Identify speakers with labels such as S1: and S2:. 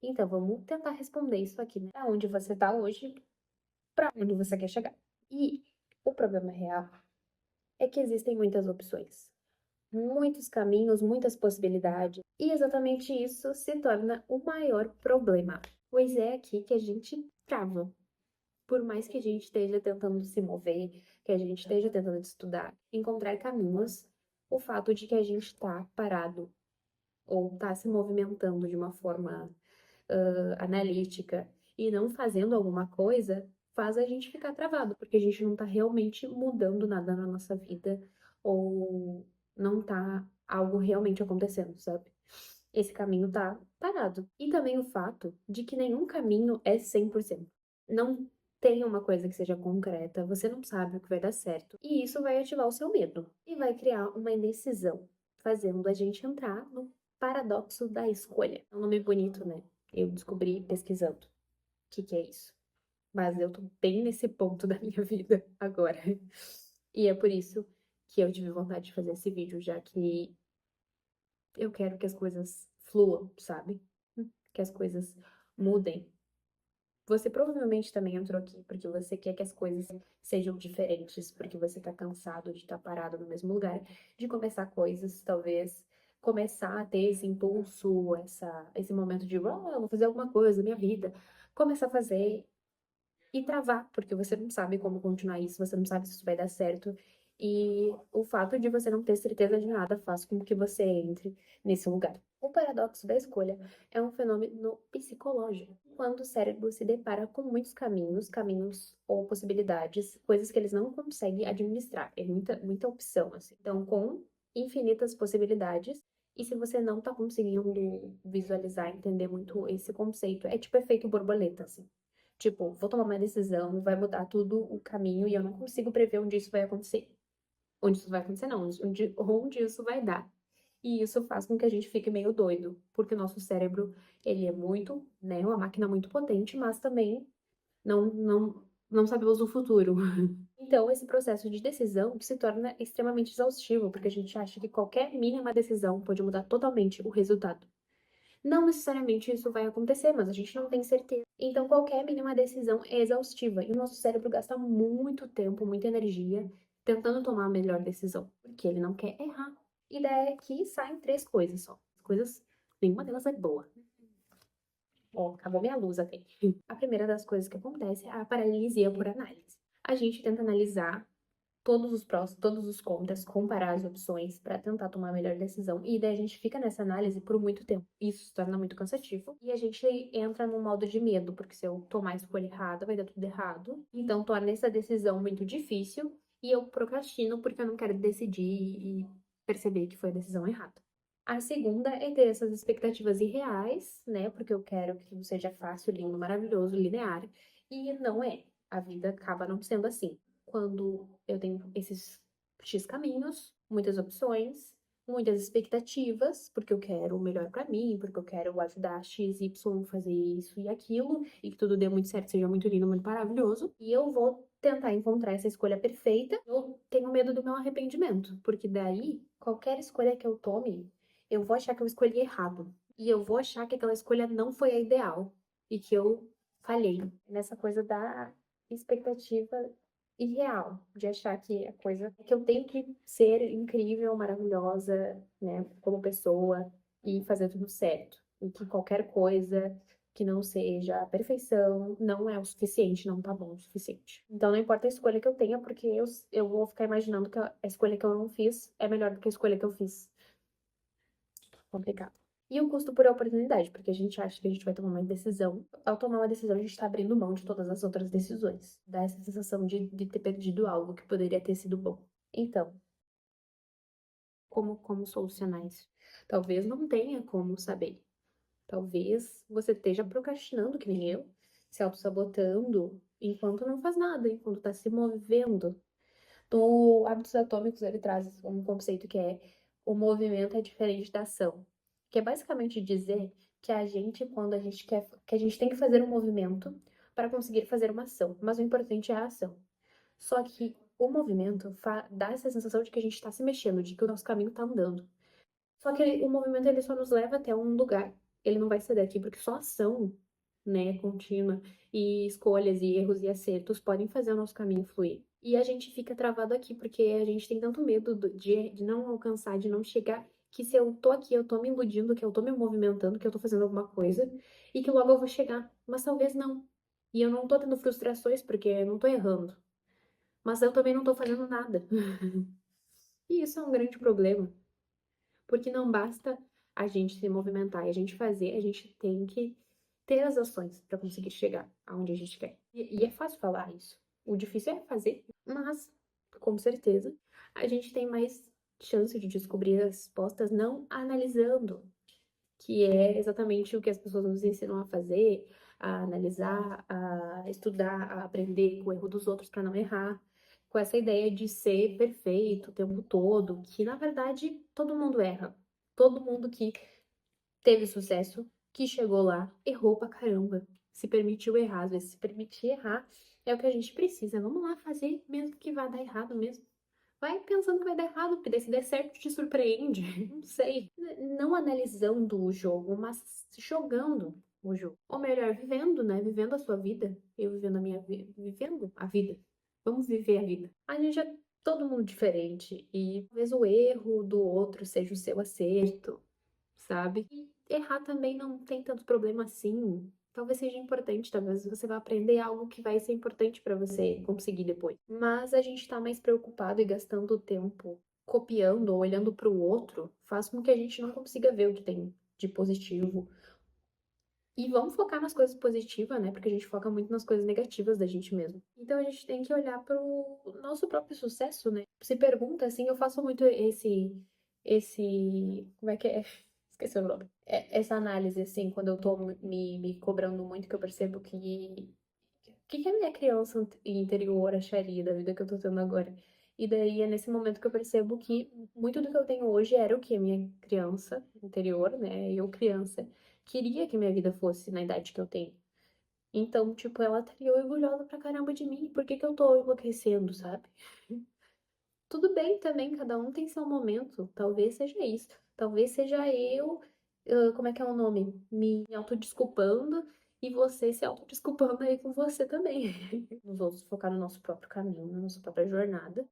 S1: Então, vamos tentar responder isso aqui, né? Aonde você tá hoje, para onde você quer chegar. E o problema real é que existem muitas opções, muitos caminhos, muitas possibilidades, e exatamente isso se torna o maior problema. Pois é aqui que a gente trava. Por mais que a gente esteja tentando se mover, que a gente esteja tentando estudar, encontrar caminhos, o fato de que a gente está parado ou está se movimentando de uma forma analítica e não fazendo alguma coisa, faz a gente ficar travado, porque a gente não está realmente mudando nada na nossa vida ou não tá algo realmente acontecendo, sabe? Esse caminho tá parado. E também o fato de que nenhum caminho é 100%. Não tem uma coisa que seja concreta, você não sabe o que vai dar certo. E isso vai ativar o seu medo e vai criar uma indecisão, fazendo a gente entrar no paradoxo da escolha. É um nome bonito, né? Eu descobri pesquisando o que é isso. Mas eu tô bem nesse ponto da minha vida agora. E é por isso que eu tive vontade de fazer esse vídeo, já que eu quero que as coisas fluam, sabe? Que as coisas mudem. Você provavelmente também entrou aqui porque você quer que as coisas sejam diferentes, porque você tá cansado de estar parado no mesmo lugar, de começar coisas, talvez começar a ter esse impulso, esse momento de, eu vou fazer alguma coisa na minha vida, começar a fazer e travar, porque você não sabe como continuar isso, você não sabe se isso vai dar certo. E o fato de você não ter certeza de nada faz com que você entre nesse lugar. O paradoxo da escolha é um fenômeno psicológico, quando o cérebro se depara com muitos caminhos ou possibilidades, coisas que eles não conseguem administrar. É muita opção, assim. Então, com infinitas possibilidades, e se você não tá conseguindo visualizar, entender muito esse conceito, é tipo efeito borboleta, assim. Tipo, vou tomar uma decisão, vai mudar tudo o caminho e eu não consigo prever onde isso vai acontecer. Onde isso vai acontecer, não, onde isso vai dar. E isso faz com que a gente fique meio doido, porque o nosso cérebro, ele é muito, né, uma máquina muito potente, mas também não sabemos o futuro. Então, esse processo de decisão se torna extremamente exaustivo, porque a gente acha que qualquer mínima decisão pode mudar totalmente o resultado. Não necessariamente isso vai acontecer, mas a gente não tem certeza. Então, qualquer mínima decisão é exaustiva e o nosso cérebro gasta muito tempo, muita energia tentando tomar a melhor decisão, porque ele não quer errar. E daí aqui saem três coisas só. Coisas, nenhuma delas é boa. Ó, acabou minha luz até. A primeira das coisas que acontece é a paralisia por análise. A gente tenta analisar todos os prós, todos os contras, comparar as opções para tentar tomar a melhor decisão. E daí a gente fica nessa análise por muito tempo. Isso se torna muito cansativo. E a gente entra num modo de medo, porque se eu tomar a escolha errada, vai dar tudo errado. Então torna essa decisão muito difícil e eu procrastino porque eu não quero decidir e perceber que foi a decisão errada. A segunda é ter essas expectativas irreais, né? Porque eu quero que tudo seja fácil, lindo, maravilhoso, linear. E não é. A vida acaba não sendo assim. Quando eu tenho esses X caminhos, muitas opções, muitas expectativas, porque eu quero o melhor pra mim, porque eu quero ajudar X, Y, fazer isso e aquilo, e que tudo dê muito certo, seja muito lindo, muito maravilhoso. E eu vou tentar encontrar essa escolha perfeita. Eu tenho medo do meu arrependimento, porque daí, qualquer escolha que eu tome, eu vou achar que eu escolhi errado. E eu vou achar que aquela escolha não foi a ideal e que eu falhei nessa coisa da expectativa irreal, de achar que a coisa que eu tenho que ser incrível, maravilhosa, né, como pessoa e fazer tudo certo. E que qualquer coisa que não seja a perfeição não é o suficiente, não tá bom o suficiente. Então não importa a escolha que eu tenha, porque eu vou ficar imaginando que a escolha que eu não fiz é melhor do que a escolha que eu fiz. Complicado. E o custo por oportunidade, porque a gente acha que a gente vai tomar uma decisão. Ao tomar uma decisão, a gente está abrindo mão de todas as outras decisões. Dá essa sensação de ter perdido algo que poderia ter sido bom. Então, como solucionar isso? Talvez não tenha como saber. Talvez você esteja procrastinando, que nem eu, se auto-sabotando, enquanto não faz nada, enquanto está se movendo. No Hábitos Atômicos, ele traz um conceito que é o movimento é diferente da ação, que é basicamente dizer que a gente, quando a gente quer, que a gente tem que fazer um movimento para conseguir fazer uma ação, mas o importante é a ação. Só que o movimento dá essa sensação de que a gente está se mexendo, de que o nosso caminho está andando. Só que o movimento ele só nos leva até um lugar. ele não vai sair daqui, porque só ação, né, contínua e escolhas e erros e acertos podem fazer o nosso caminho fluir. E a gente fica travado aqui porque a gente tem tanto medo de não alcançar, de não chegar, que se eu tô aqui, eu tô me iludindo, que eu tô me movimentando, que eu tô fazendo alguma coisa e que logo eu vou chegar. Mas talvez não. E eu não tô tendo frustrações porque eu não tô errando. Mas eu também não tô fazendo nada. E isso é um grande problema. Porque não basta a gente se movimentar e a gente fazer, a gente tem que ter as ações para conseguir chegar aonde a gente quer. E é fácil falar isso. O difícil é fazer, mas com certeza a gente tem mais chance de descobrir as respostas não analisando, que é exatamente o que as pessoas nos ensinam a fazer, a analisar, a estudar, a aprender com o erro dos outros para não errar, com essa ideia de ser perfeito o tempo todo, que na verdade todo mundo erra. Todo mundo que teve sucesso, que chegou lá, errou pra caramba. Se permitiu errar, às vezes se permitir errar é o que a gente precisa. Vamos lá fazer, mesmo que vá dar errado mesmo. Vai pensando que vai dar errado, porque daí se der certo te surpreende. Não sei. Não analisando o jogo, mas jogando o jogo. Ou melhor, vivendo, né? Vivendo a sua vida. Eu vivendo a minha vida. Vivendo a vida. Vamos viver a vida. A gente é todo mundo diferente. E talvez o erro do outro seja o seu acerto, sabe? E errar também não tem tanto problema assim. Talvez seja importante, talvez você vá aprender algo que vai ser importante para você conseguir depois. Mas a gente tá mais preocupado e gastando tempo copiando ou olhando para o outro, faz com que a gente não consiga ver o que tem de positivo. E vamos focar nas coisas positivas, né? Porque a gente foca muito nas coisas negativas da gente mesmo. Então a gente tem que olhar pro nosso próprio sucesso, né? Se pergunta assim, eu faço muito como é que é? Esqueci o nome. Essa análise, assim, quando eu tô me cobrando muito, que eu percebo que a minha criança interior acharia da vida que eu tô tendo agora. E daí é nesse momento que eu percebo que muito do que eu tenho hoje era o que a minha criança interior, né? Eu criança, queria que minha vida fosse na idade que eu tenho. Então, tipo, ela estaria orgulhosa pra caramba de mim. Por que que eu tô enlouquecendo, sabe? Tudo bem também, cada um tem seu momento. Talvez seja isso. Talvez seja eu, como é que é o nome? Me autodesculpando e você se autodesculpando aí com você também. Nos outros focar no nosso próprio caminho, na nossa própria jornada.